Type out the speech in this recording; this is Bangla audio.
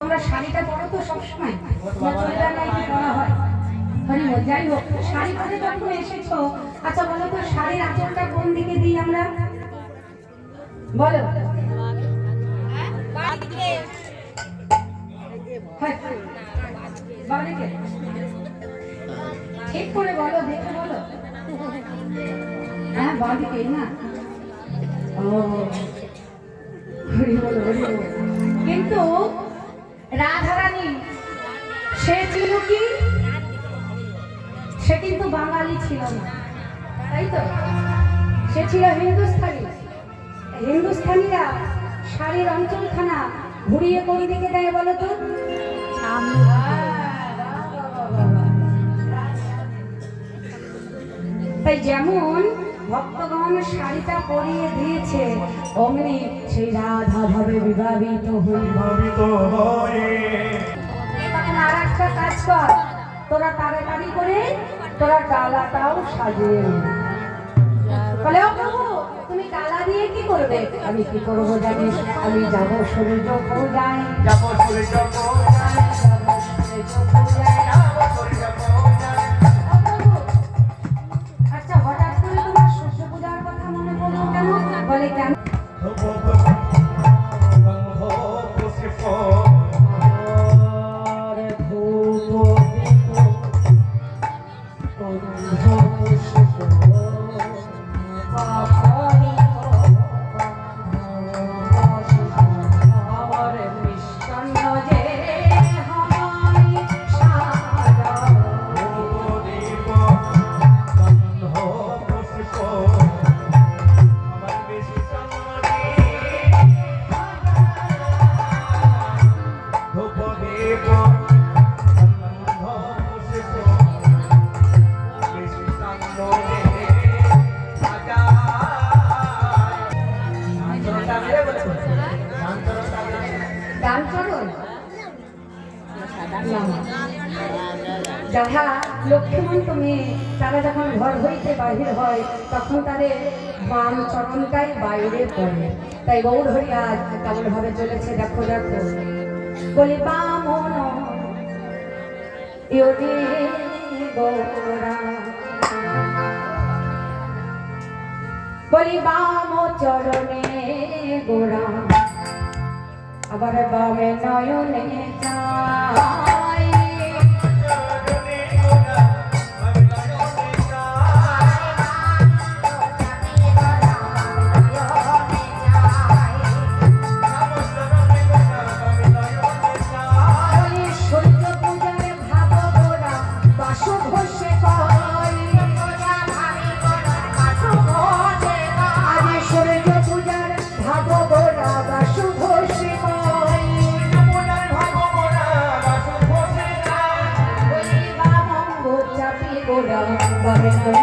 তোমরা শাড়িটা পরো তো সবসময়, চুড়িদার নাইটি পরা হয়। যাই হোক, শাড়ি পরে যখন এসেছো, আচ্ছা বলো তো শাড়ির আঁচলটা কোন দিকে দিই আমরা? বলো। বাদিকে। ঠিক করে বলো, দেখে বলো। হ্যাঁ বাদিকে না। ও হরি বলো, হরি বলো। কিন্তু রাধারানী সে ছিল কি? সে কিন্তু বাঙালি ছিল না, তাই তো? সে ছিল হিন্দুস্থানী। হিন্দুস্থানীরা শাড়ির অঞ্চলখানা ঘুরিয়ে কোন দিকে দেয় বলো তো? তাই যেমন ভক্তগণ শাড়িটা পরিয়ে দিয়েছে, অমনি সেই রাধা ভাবে বিভাবিত হয়ে। আর একটা কাজ কর, তোরা তাড়াতাড়ি করে তোরা ডালাটাও সাজিয়ে বলে, ও প্রভু তুমি ডালা দিয়ে কি করবে? আমি কি করবো জানিস? আমি যাবো সূর্য পূজায়, যাবো সূর্য পূজায়, যাবো সূর্য পূজায়, যাবো সূর্য পূজায়। আচ্ছা হঠাৎ করে তোমার সূর্য পূজার কথা মনে পড়লো কেন? বলে কেন? যাহা লক্ষ্মীমন্ত মেয়ে, তারা যখন ঘর হইতে বাহির হয় তখন তাদের বাম চরণটাই বাইরে পড়ে। তাই গৌর হরি আজ কেমন ভাবে চলেছে দেখো দেখো। বলি বামন গৌরা, বলি বাম চরণে গোরা, আবার বামে নয়নে চাই। Bye.